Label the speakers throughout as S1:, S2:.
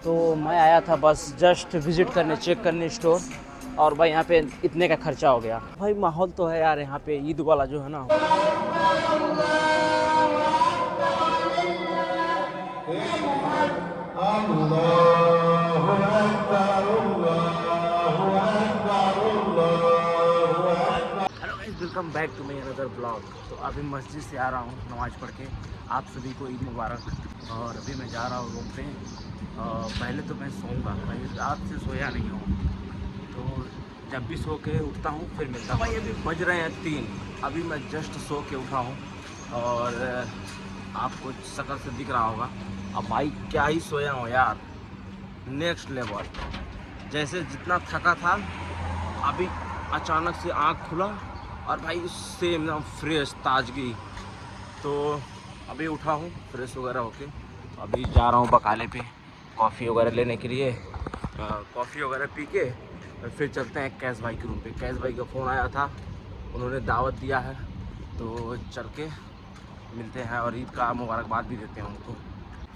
S1: तो मैं आया था बस जस्ट विज़िट करने, चेक करने स्टोर, और भाई यहाँ पे इतने का खर्चा हो गया। भाई माहौल तो है यार यहाँ पे ईद वाला जो है ना। Hello guys, welcome back to my another blog. तो अभी मस्जिद से आ रहा हूँ नमाज़ पढ़ के। आप सभी को ईद मुबारक। और अभी मैं जा रहा हूँ रूम पे। पहले तो मैं सोऊंगा, भाई रात से सोया नहीं हूँ, तो जब भी सो के उठता हूँ फिर मिलता हूँ। भाई अभी बज रहे हैं 3, अभी मैं जस्ट सो के उठा हूँ और आपको शक्ल से दिख रहा होगा। अब भाई क्या ही सोया हूँ यार, नेक्स्ट लेवल। जैसे जितना थका था, अभी अचानक से आँख खुला और भाई उससे एकदम फ्रेश ताजगी। तो अभी उठा हूँ फ्रेश वगैरह होके, अभी जा रहा हूँ बकाले पे कॉफ़ी वगैरह लेने के लिए। कॉफ़ी वगैरह पी के फिर चलते हैं कैश भाई के रूम पे। कैश भाई का फ़ोन आया था, उन्होंने दावत दिया है, तो चल के मिलते हैं और ईद का मुबारकबाद भी देते हैं उनको।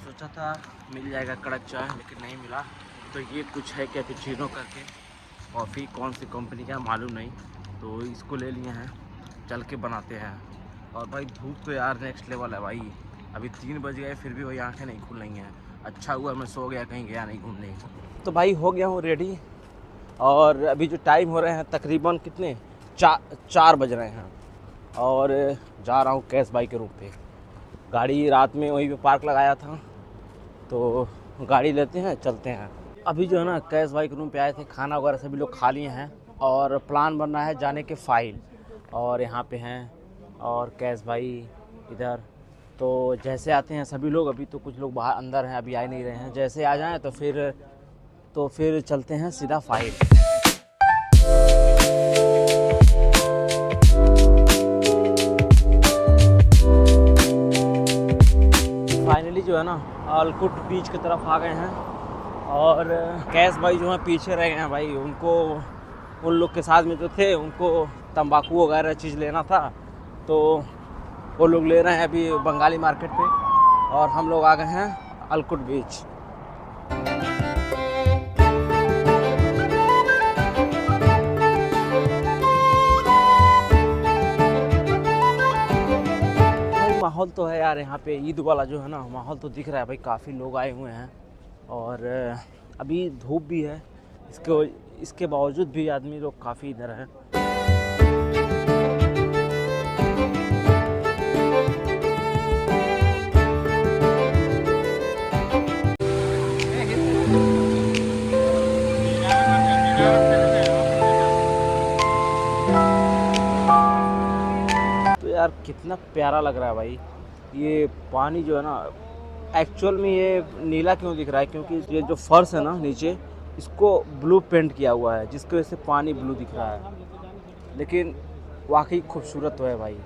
S1: सोचा था मिल जाएगा कड़क चाय, लेकिन नहीं मिला। तो ये कुछ है कैपुचिनो करके कॉफ़ी, कौन सी कंपनी का मालूम नहीं, तो इसको ले लिए हैं, चल के बनाते हैं। और भाई धूप तो यार नेक्स्ट लेवल है भाई। अभी 3 बज गए फिर भी वही आंखें नहीं खुल रही हैं। अच्छा हुआ मैं सो गया, कहीं गया नहीं घूमने। तो भाई हो गया हूँ रेडी, और अभी जो टाइम हो रहे हैं तकरीबन कितने 4 बज रहे हैं, और जा रहा हूँ कैश भाई के रूम पे। गाड़ी रात में वहीं पे पार्क लगाया था, तो गाड़ी लेते हैं चलते हैं। अभी जो है ना कैश भाई के रूम पे आए थे, खाना वगैरह सभी लोग खा लिए हैं और प्लान बन रहा है जाने के फाइल। और यहाँ पे हैं और कैश भाई इधर। तो जैसे आते हैं सभी लोग, अभी तो कुछ लोग बाहर अंदर हैं, अभी आ नहीं रहे हैं। जैसे आ जाएं तो फिर चलते हैं सीधा फाइल। फाइनली जो है ना अलकुट बीच की तरफ आ गए हैं, और कैश भाई जो है पीछे रह गए हैं भाई। उनको उन लोग के साथ में जो थे उनको तंबाकू वगैरह चीज़ लेना था, तो वो लोग ले रहे हैं अभी बंगाली मार्केट पे, और हम लोग आ गए हैं अलकुट बीच। भाई माहौल तो है यार यहाँ पे ईद वाला जो है ना, माहौल तो दिख रहा है भाई। काफ़ी लोग आए हुए हैं और अभी धूप भी है, इसके बावजूद भी आदमी लोग काफ़ी इधर हैं। तो यार कितना प्यारा लग रहा है भाई। ये पानी जो है ना, एक्चुअल में ये नीला क्यों दिख रहा है, क्योंकि ये जो फर्श है ना नीचे, इसको ब्लू पेंट किया हुआ है, जिसकी वजह से पानी ब्लू दिख रहा है। लेकिन वाकई खूबसूरत तो है भाई।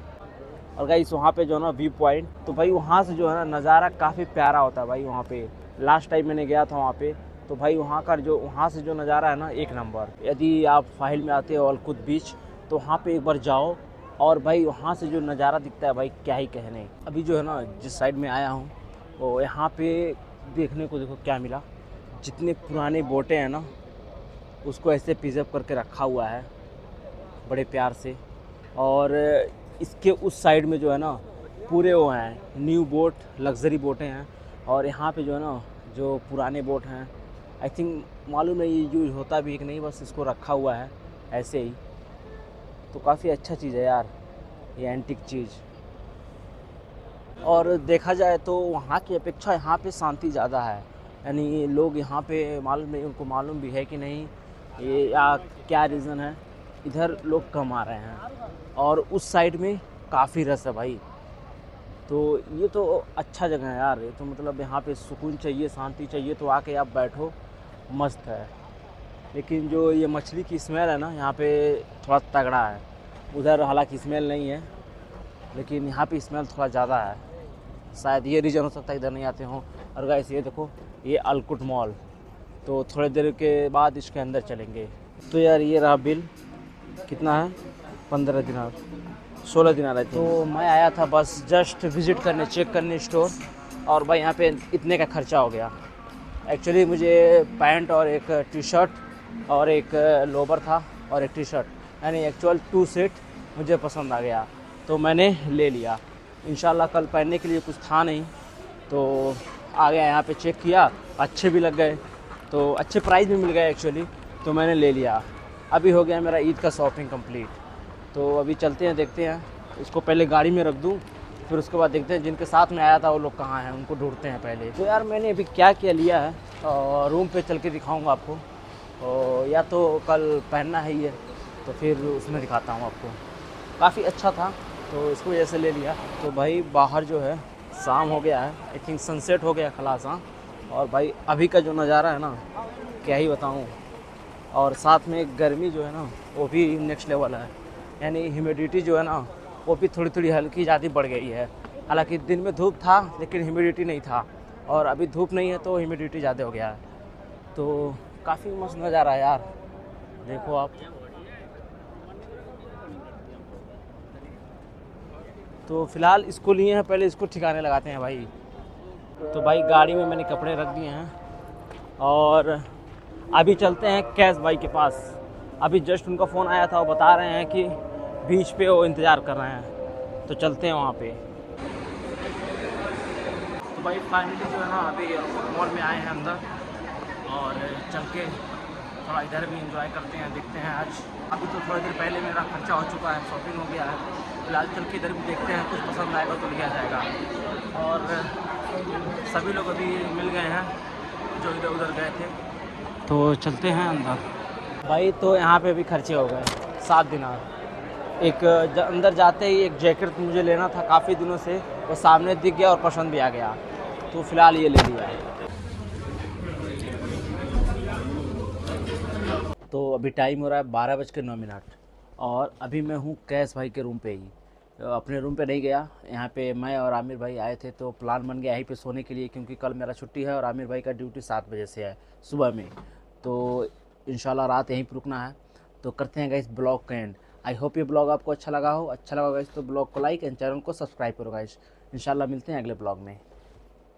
S1: और गाइस वहाँ पे जो है ना व्यू पॉइंट, तो भाई वहाँ से जो है ना नज़ारा काफ़ी प्यारा होता है भाई। वहाँ पे लास्ट टाइम मैंने गया था वहाँ पे, तो भाई वहाँ से जो नज़ारा है ना एक नंबर। यदि आप फाइल में आते हो अलकुट बीच, तो वहाँ पे एक बार जाओ, और भाई वहाँ से जो नज़ारा दिखता है भाई क्या ही कहने। अभी जो है ना जिस साइड में आया हूँ, तो यहाँ पे देखने को देखो क्या मिला। जितने पुराने बोटें हैं ना, उसको ऐसे प्रिजर्व करके रखा हुआ है बड़े प्यार से। और इसके उस साइड में जो है ना पूरे वो हैं न्यू बोट, लग्जरी बोटें हैं। और यहाँ पे जो है ना जो पुराने बोट हैं, आई थिंक मालूम नहीं ये यूज होता भी कि नहीं, बस इसको रखा हुआ है ऐसे ही। तो काफ़ी अच्छा चीज़ है यार ये एंटिक चीज़। और देखा जाए तो वहाँ की अपेक्षा यहाँ पे शांति ज़्यादा है। यानी लोग यहाँ पे मालूम नहीं, उनको मालूम भी है कि नहीं ये या क्या रीज़न है, इधर लोग कम आ रहे हैं और उस साइड में काफ़ी रस है भाई। तो ये तो अच्छा जगह है यार। ये तो मतलब यहाँ पे सुकून चाहिए, शांति चाहिए, तो आके आप बैठो, मस्त है। लेकिन जो ये मछली की स्मेल है ना यहाँ पे थोड़ा तगड़ा है। उधर हालांकि स्मेल नहीं है, लेकिन यहाँ पे स्मेल थोड़ा ज़्यादा है। शायद ये रीज़न हो सकता है इधर नहीं आते हों। और गाइस ये देखो, ये अलकुट मॉल, तो थोड़ी देर के बाद इसके अंदर चलेंगे। तो यार ये रहा बिल, कितना है 15 दिनार 16 दिनार है। तो मैं आया था बस जस्ट विज़िट करने, चेक करने स्टोर, और भाई यहाँ पे इतने का खर्चा हो गया। एक्चुअली मुझे पैंट और एक टी शर्ट और एक लोवर था और एक टी शर्ट यानी एक्चुअल 2 सेट मुझे पसंद आ गया तो मैंने ले लिया। इंशाल्लाह कल पहनने के लिए कुछ था नहीं तो आ गया यहाँ पे, चेक किया, अच्छे भी लग गए तो अच्छे प्राइस भी मिल गए एक्चुअली, तो मैंने ले लिया। अभी हो गया मेरा ईद का शॉपिंग कंप्लीट, तो अभी चलते हैं, देखते हैं। इसको पहले गाड़ी में रख दूँ, फिर उसके बाद देखते हैं जिनके साथ में आया था वो लोग कहाँ हैं, उनको ढूंढते हैं पहले। तो यार मैंने अभी क्या क्या लिया है और रूम पे चल के दिखाऊँगा आपको, और या तो कल पहनना है ये तो फिर उसमें दिखाता हूँ आपको। काफ़ी अच्छा था तो इसको वजह से ले लिया। तो भाई बाहर जो है शाम हो गया है, आई थिंक सनसेट हो गया खलास। हाँ, और भाई अभी का जो नज़ारा है ना क्या ही बताऊँ, और साथ में गर्मी जो है ना वो भी नेक्स्ट लेवल है, यानी ह्यूमिडिटी जो है ना वो भी थोड़ी थोड़ी हल्की ज़्यादा बढ़ गई है। हालांकि दिन में धूप था लेकिन ह्यूमिडिटी नहीं था, और अभी धूप नहीं है तो ह्यूमिडिटी ज़्यादा हो गया है। तो काफ़ी मस्त नज़ारा है यार, देखो आप। तो फ़िलहाल इसको लिए हैं, पहले इसको ठिकाने लगाते हैं भाई। तो भाई गाड़ी में मैंने कपड़े रख दिए हैं और अभी चलते हैं कैश भाई के पास। अभी जस्ट उनका फ़ोन आया था, वो बता रहे हैं कि बीच पे वो इंतज़ार कर रहे हैं, तो चलते हैं वहाँ पे। तो भाई फाइनली जो है ना अभी मॉल में आए हैं अंदर, और चल के थोड़ा इधर भी इंजॉय करते हैं, देखते हैं। आज अभी तो थोड़ी देर पहले मेरा खर्चा हो चुका है, शॉपिंग हो गया है। फिलहाल चल के इधर भी देखते हैं, कुछ पसंद आएगा तो लिया जाएगा। और सभी लोग अभी मिल गए हैं जो इधर उधर गए थे, तो चलते हैं अंदर। भाई तो यहाँ पे भी खर्चे हो गए 7 दिनार। एक अंदर जाते ही एक जैकेट मुझे लेना था काफ़ी दिनों से, वो सामने दिख गया और पसंद भी आ गया, तो फ़िलहाल ये ले लिया। तो अभी टाइम हो रहा है 12:09 और अभी मैं हूँ कैश भाई के रूम पे ही। अपने रूम पे नहीं गया, यहाँ पे मैं और आमिर भाई आए थे तो प्लान बन गया यहीं पे सोने के लिए, क्योंकि कल मेरा छुट्टी है और आमिर भाई का ड्यूटी 7 बजे से है सुबह में। तो इंशाल्लाह रात यहीं पर रुकना है। तो करते हैं गाइस ब्लॉग का एंड। आई होप ये ब्लॉग आपको अच्छा लगा हो। अच्छा लगा गाइस तो ब्लॉग को लाइक एंड चैनल को सब्सक्राइब करो गाइस। इंशाल्लाह मिलते हैं अगले ब्लॉग में।